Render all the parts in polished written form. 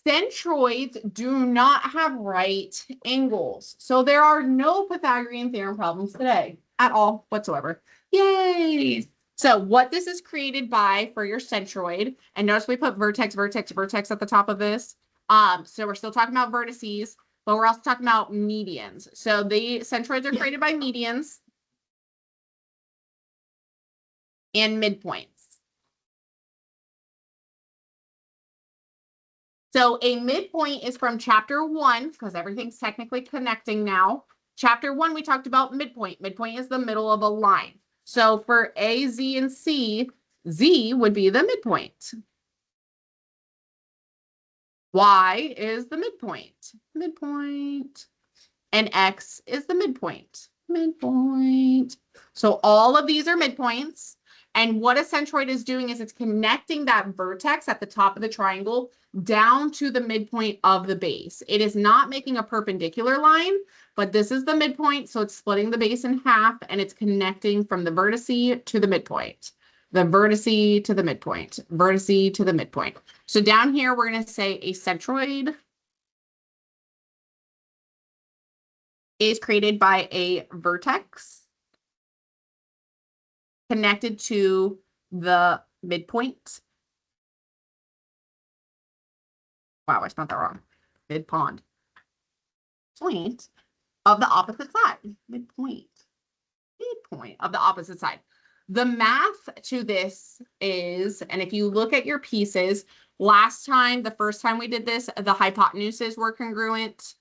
Centroids do not have right angles. So there are no Pythagorean theorem problems today at all whatsoever. Yay! So what this is created by for your centroid, and notice we put vertex, vertex, vertex at the top of this. So we're still talking about vertices, but we're also talking about medians. So the centroids are created by medians and midpoints. So a midpoint is from chapter 1, because everything's technically connecting now. Chapter 1, we talked about midpoint. Midpoint is the middle of a line. So for A, Z, and C, Z would be the midpoint. Y is the midpoint. Midpoint. And X is the midpoint. Midpoint. So all of these are midpoints. And what a centroid is doing is it's connecting that vertex at the top of the triangle down to the midpoint of the base. It is not making a perpendicular line, but this is the midpoint. So it's splitting the base in half and it's connecting from the vertice to the midpoint. The vertice to the midpoint. Vertice to the midpoint. So down here, we're going to say a centroid is created by a vertex connected to the midpoint. Wow, I spelled that wrong. Midpoint. Point of the opposite side. Midpoint. Midpoint of the opposite side. The math to this is, and if you look at your pieces, last time, the first time we did this, the hypotenuses were congruent.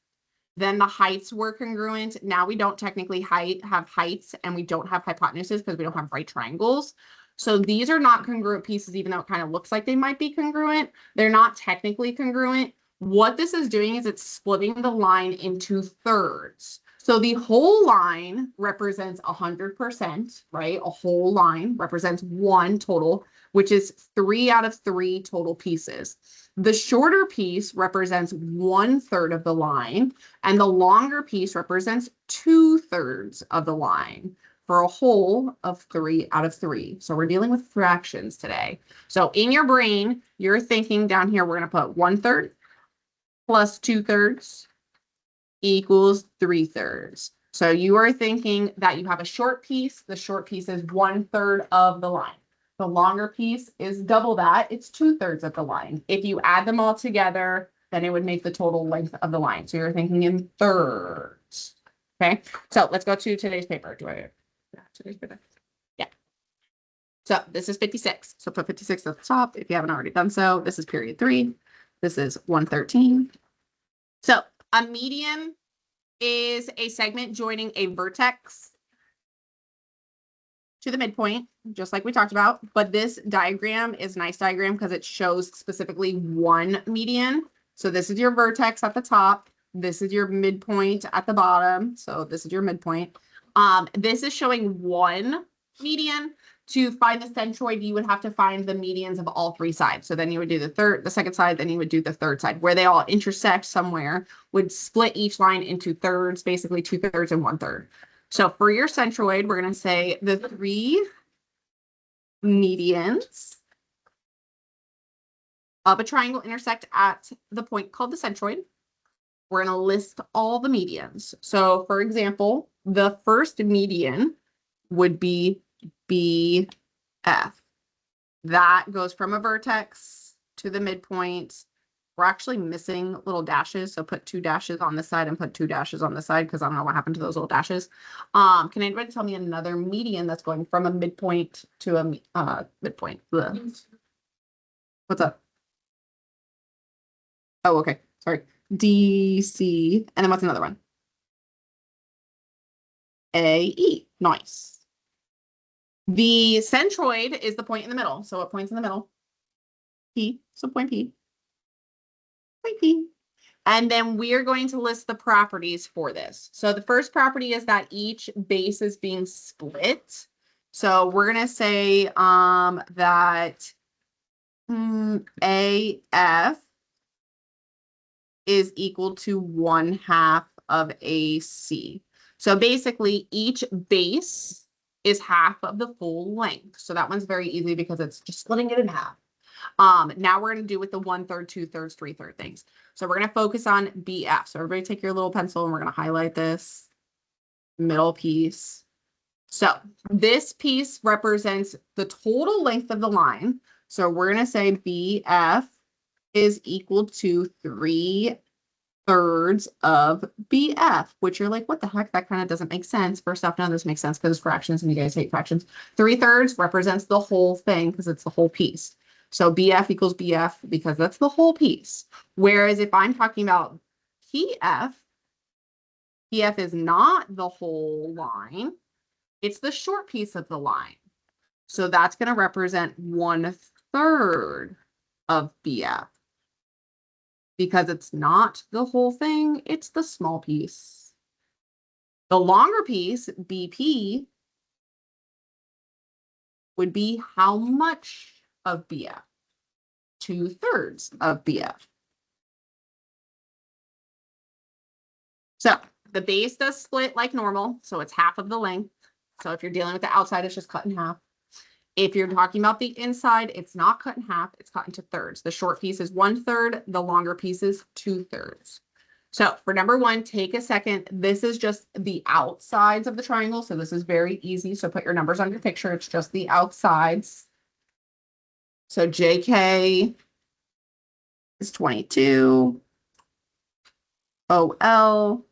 Then the heights were congruent. Now we don't technically have heights and we don't have hypotenuses because we don't have right triangles. So these are not congruent pieces, even though it kind of looks like they might be congruent. They're not technically congruent. What this is doing is it's splitting the line into thirds. So the whole line represents 100%, right? A whole line represents 1 total, which is 3 out of 3 total pieces. The shorter piece represents 1/3 of the line, and the longer piece represents 2/3 of the line for a whole of 3 out of 3. So we're dealing with fractions today. So in your brain, you're thinking down here, we're going to put 1/3 plus 2/3 equals 3/3. So you are thinking that you have a short piece. The short piece is 1/3 of the line. The longer piece is double that. It's 2/3 of the line. If you add them all together, then it would make the total length of the line. So you're thinking in thirds. Okay. So let's go to today's paper. Today's paper? Yeah. So this is 56. So put 56 at the top if you haven't already done so. This is period 3. This is 113. So a median is a segment joining a vertex to the midpoint, just like we talked about. But this diagram is a nice diagram because it shows specifically one median. So this is your vertex at the top. This is your midpoint at the bottom. So this is your midpoint. This is showing one median. To find the centroid, you would have to find the medians of all 3 sides. So then you would do the second side, then you would do the third side, where they all intersect somewhere, would split each line into thirds, basically 2/3 and 1/3. So for your centroid, we're going to say the 3 medians of a triangle intersect at the point called the centroid. We're going to list all the medians. So for example, the first median would be BF. That goes from a vertex to the midpoint. We're actually missing little dashes, so put 2 dashes on this side and put 2 dashes on this side because I don't know what happened to those little dashes. Can anybody tell me another median that's going from a midpoint to a midpoint? Ugh. What's up? Oh, okay. Sorry. DC. And then what's another one? AE. Nice. The centroid is the point in the middle. So what point's in the middle? P. So point P. Point P. And then we are going to list the properties for this. So the first property is that each base is being split. So we're going to say that AF is equal to 1/2 of AC. So basically each base is half of the full length. So that one's very easy because it's just splitting it in half. Now we're going to do with the 1/3, 2/3, 3/3 things. So we're going to focus on BF. So everybody take your little pencil and we're going to highlight this middle piece. So this piece represents the total length of the line. So we're going to say BF is equal to 3/3 of BF, which you're like, what the heck? That kind of doesn't make sense. First off, none of this makes sense because it's fractions and you guys hate fractions. 3/3 represents the whole thing because it's the whole piece. So BF equals BF because that's the whole piece. Whereas if I'm talking about PF, PF is not the whole line. It's the short piece of the line. So that's going to represent 1/3 of BF. Because it's not the whole thing, it's the small piece. The longer piece, BP, would be how much of BF? 2/3 of BF. So the base does split like normal, so it's half of the length. So if you're dealing with the outside, it's just cut in half. If you're talking about the inside, it's not cut in half, it's cut into thirds. The short piece is 1/3, the longer piece is 2/3. So for number one, take a second. This is just the outsides of the triangle. So this is very easy. So put your numbers on your picture. It's just the outsides. So JK is 22. OL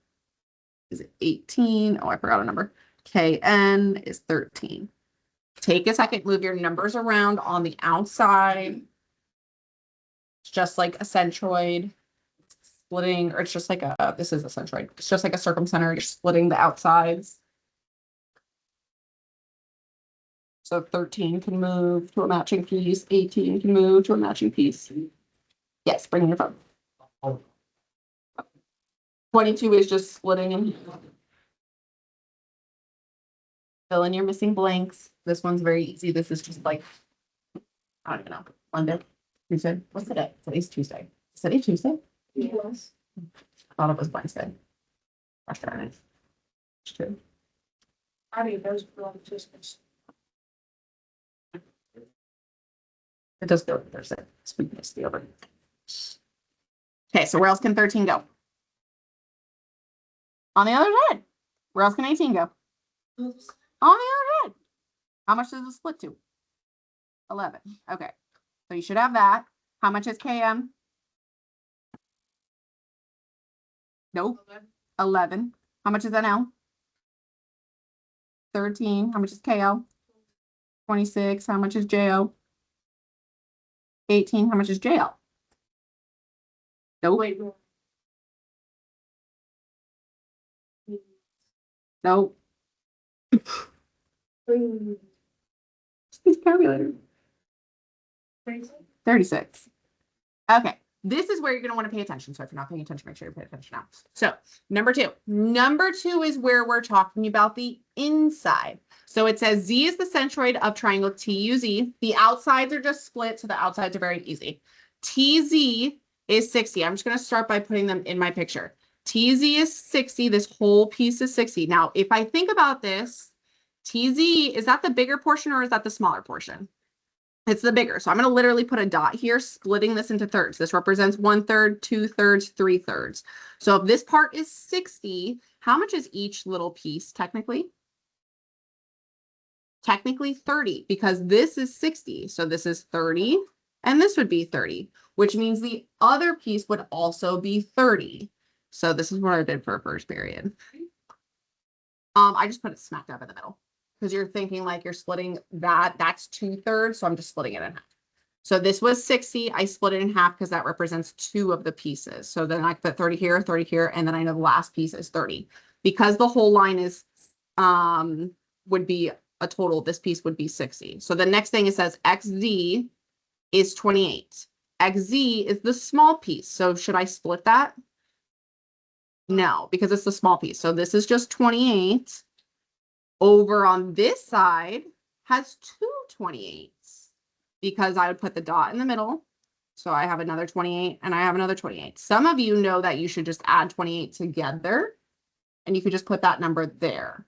is 18. Oh, I forgot a number. KN is 13. Take a second, move your numbers around on the outside. It's just like a centroid. Splitting, or it's just like a, this is a centroid. It's just like a circumcenter. You're splitting the outsides. So 13 can move to a matching piece. 18 can move to a matching piece. Yes, bring in your phone. 22 is just splitting and fill in your missing blanks. This one's very easy. This is just like, I don't even know, Monday, Tuesday. What's the day? Today's Tuesday. Is today Tuesday? Yes. I thought it was Wednesday. Gosh darn it. It's true. How do you those belong to us? It does go to Thursday. It's the other. Okay, so where else can 13 go? On the other side. Where else can 18 go? On the other side. How much does it split to? 11. Okay. So you should have that. How much is KM? Nope. 11. How much is NL? 13. How much is KL? 26. How much is JO? 18. How much is JL? Nope. Wait, Nope. His calculator. 36. Okay. This is where you're going to want to pay attention. So if you're not paying attention, make sure you pay attention now. So number two. Number two is where we're talking about the inside. So it says Z is the centroid of triangle TUZ. The outsides are just split, so the outsides are very easy. TZ is 60. I'm just going to start by putting them in my picture. TZ is 60. This whole piece is 60. Now, if I think about this, TZ, is that the bigger portion or is that the smaller portion? It's the bigger. So I'm going to literally put a dot here, splitting this into thirds. This represents 1/3, 2/3, 3/3. So if this part is 60, how much is each little piece technically? Technically 30, because this is 60. So this is 30, and this would be 30, which means the other piece would also be 30. So this is what I did for first period. I just put it smack dab in the middle. Because you're thinking like you're splitting that's 2/3, so I'm just splitting it in half. So this was 60, I split it in half because that represents two of the pieces. So then I put 30 here, and then I know the last piece is 30. Because the whole line is, would be a total, this piece would be 60. So the next thing it says XZ is 28. XZ is the small piece. So should I split that? No, because it's the small piece. So this is just 28. Over on this side has two 28s because I would put the dot in the middle. So I have another 28 and I have another 28. Some of you know that you should just add 28 together and you could just put that number there.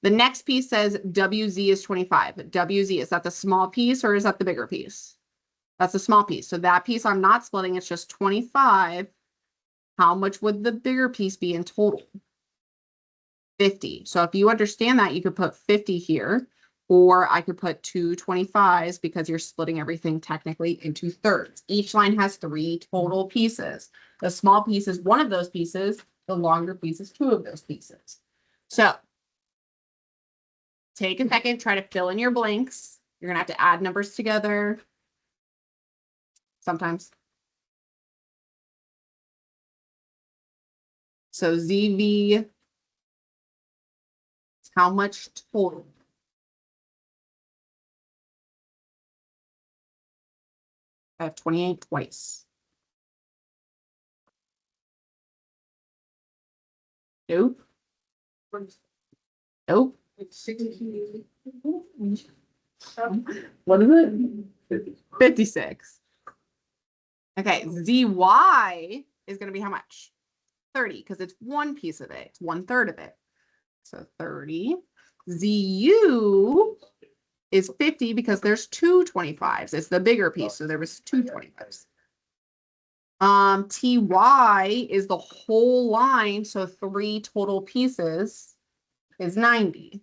The next piece says WZ is 25. WZ, is that the small piece or is that the bigger piece? That's a small piece. So that piece I'm not splitting, it's just 25. How much would the bigger piece be in total? 50. So if you understand that, you could put 50 here, or I could put two 25s because you're splitting everything technically into thirds. Each line has 3 total pieces. The small piece is one of those pieces. The longer piece is 2 of those pieces. So take a second, try to fill in your blanks. You're gonna have to add numbers together. Sometimes. So ZV is how much total? I have 28 twice. Nope. Nope. It's 16. What is it? 56. Okay, ZY is going to be how much? 30, because it's one piece of it. It's 1/3 of it. So 30. ZU is 50 because there's 2 25s. It's the bigger piece, so there was 2 25s. TY is the whole line, so 3 total pieces is 90.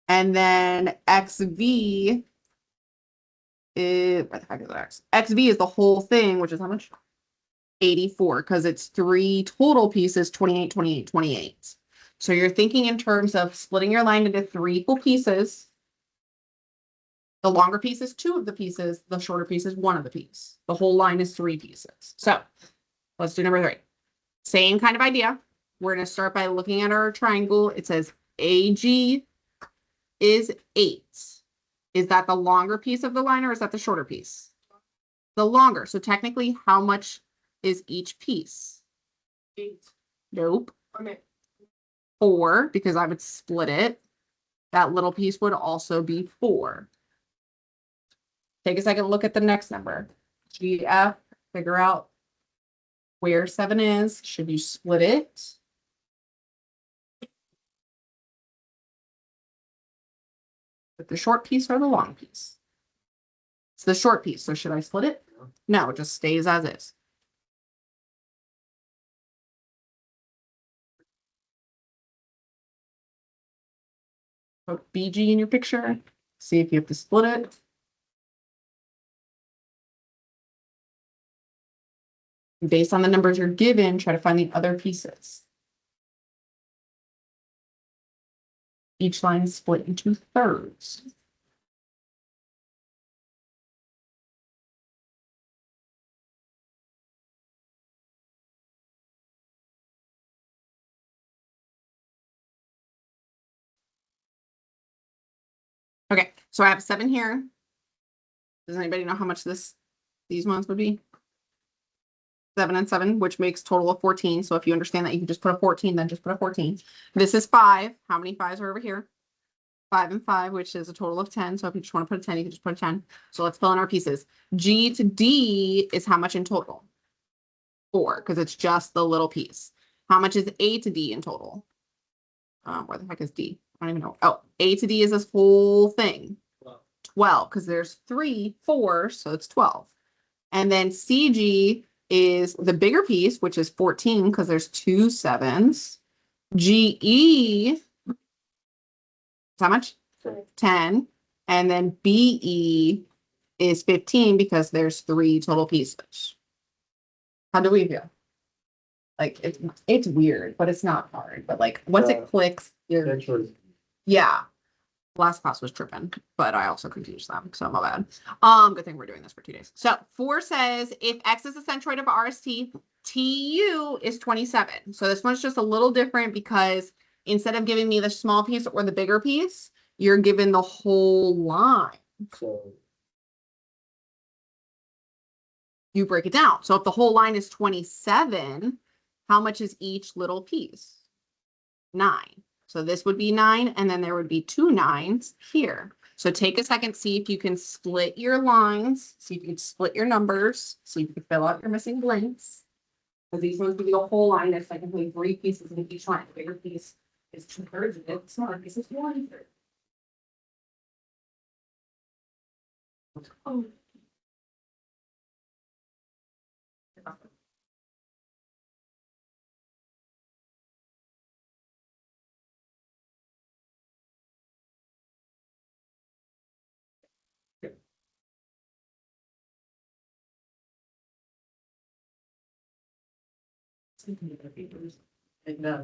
And then XV is, what the heck is X? XV is the whole thing, which is how much? 84, because it's 3 total pieces, 28, 28, 28. So you're thinking in terms of splitting your line into 3 equal pieces. The longer piece is 2 of the pieces, the shorter piece is 1 of the piece. The whole line is 3 pieces. So let's do number 3. Same kind of idea. We're going to start by looking at our triangle. It says AG is 8. Is that the longer piece of the line or is that the shorter piece? The longer. So technically, how much is each piece? 8. Nope. Okay. 4, because I would split it. That little piece would also be 4. Take a second, look at the next number. GF, figure out where 7 is. Should you split it? With the short piece or the long piece? It's the short piece, so should I split it? No, it just stays as is. Put BG in your picture. See if you have to split it. Based on the numbers you're given, try to find the other pieces. Each line is split into thirds. Okay, so I have 7 here. Does anybody know how much these ones would be? 7 and 7, which makes total of 14. So if you understand that, you can just put a 14, then just put a 14. This is 5. How many 5s are over here? 5 and 5, which is a total of 10. So if you just want to put a 10, you can just put a 10. So let's fill in our pieces. G to D is how much in total? 4, because it's just the little piece. How much is A to D in total? Where the heck is D? I don't even know. Oh, A to D is this whole thing. 12, because there's 3 4, so it's 12. And then CG is the bigger piece, which is 14, because there's 2 7s. GE is how much? 10. And then BE is 15 because there's 3 total pieces. How do we feel? Like it's weird, but it's not hard. But like once it clicks, yeah. Last class was tripping, but I also confused them, so my bad. Good thing we're doing this for 2 days. So 4 says if X is the centroid of RST, TU is 27. So this one's just a little different because instead of giving me the small piece or the bigger piece, you're given the whole line. So You break it down. So if the whole line is 27, how much is each little piece? 9. So this would be 9, and then there would be 2 9s here. So take a second, see if you can split your lines, see if you can split your numbers, see if you can fill out your missing blanks. Because these ones give you the whole line. There's technically 3 pieces in each line. The bigger piece is 2/3 of it. The smaller piece is 1/3. Oh, And, uh,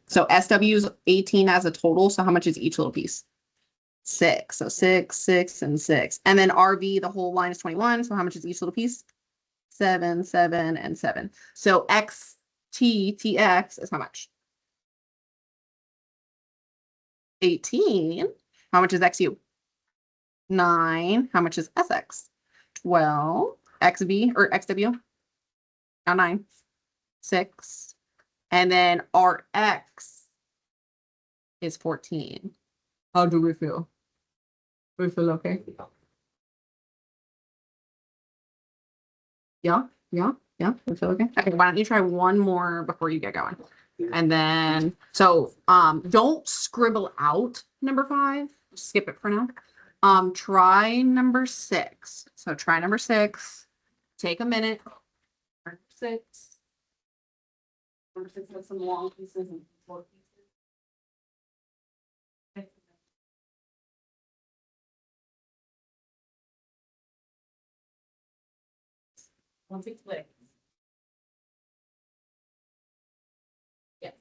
so SW is 18 as a total. So how much is each little piece? 6. So 6, 6, and 6. And then RV, the whole line is 21. So how much is each little piece? 7, 7, and 7. So TX is how much? 18. How much is XU? 9. How much is SX? 12. XV or XW? Now 9. 6. And then RX is 14. How do we feel? We feel okay? Yeah, yeah, yeah. We feel okay. Okay, why don't you try one more before you get going? And then don't scribble out number 5. Skip it for now. Try number 6. So try number 6. Take a minute. Number 6. Number 6 has some long pieces and short pieces. Once it clicks. Yeah.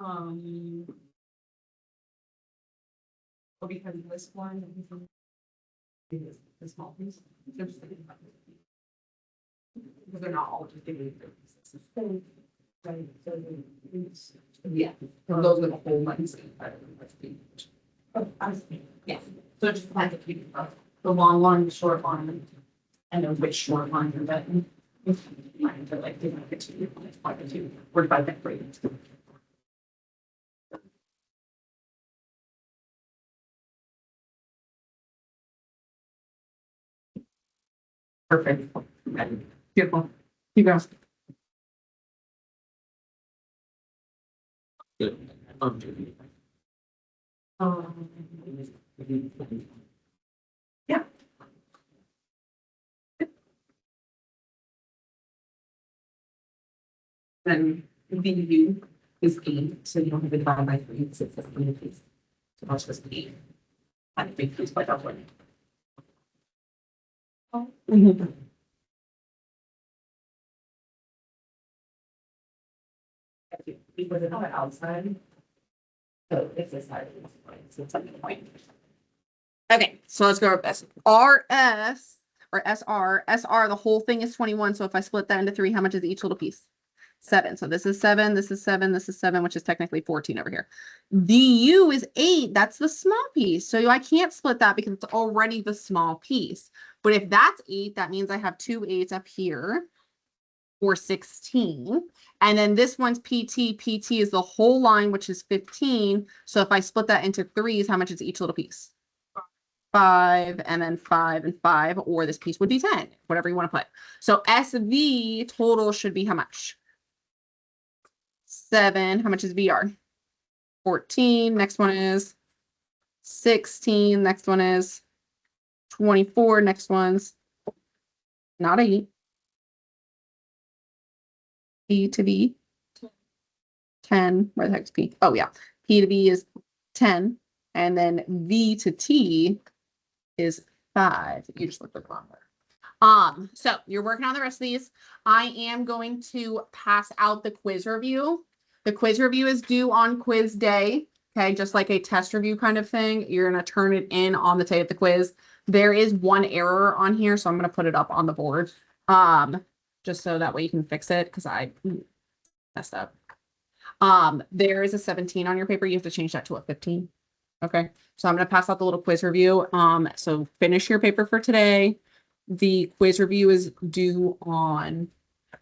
Or because this one is the small piece. So just think about it. Because they're not all just giving their pieces. Right, so yeah, so those are the whole ones. Oh, I see. Yeah, so it just depends if you the long line, the short line, and then which short line you're betting. If you mind to like divide the two, it's by the two, or by the three. Perfect. Beautiful. You guys. Um, yeah. Then VU is 8, so you don't have to divide by 3, because it's a single piece. So that's just 8. I think it's like that one. Because it's on the outside. So it's this side of this point, so it's like a point. Okay, so let's go with this. RS or SR, the whole thing is 21. So if I split that into 3, how much is each little piece? 7. So this is 7, this is 7, this is 7, which is technically 14 over here. VU is 8. That's the small piece. So I can't split that because it's already the small piece. But if that's 8, that means I have 2 8s up here. Or 16. And then this one's PT. PT is the whole line, which is 15. So if I split that into 3s, how much is each little piece? 5, and then 5 and 5, or this piece would be 10, whatever you want to put. So SV total should be how much? 7. How much is VR? 14. Next one is 16. Next one is 24. Next one's not 8. P to B. 10. Where the heck's P? Oh, yeah. P to B is 10. And then V to T is 5. You just looked at the bottom. So you're working on the rest of these. I am going to pass out the quiz review. The quiz review is due on quiz day. Okay, just like a test review kind of thing. You're going to turn it in on the day of the quiz. There is one error on here, so I'm going to put it up on the board. Just so that way you can fix it because I messed up. There is a 17 on your paper. You have to change that to a 15. Okay, so I'm going to pass out the little quiz review. So finish your paper for today. The quiz review is due on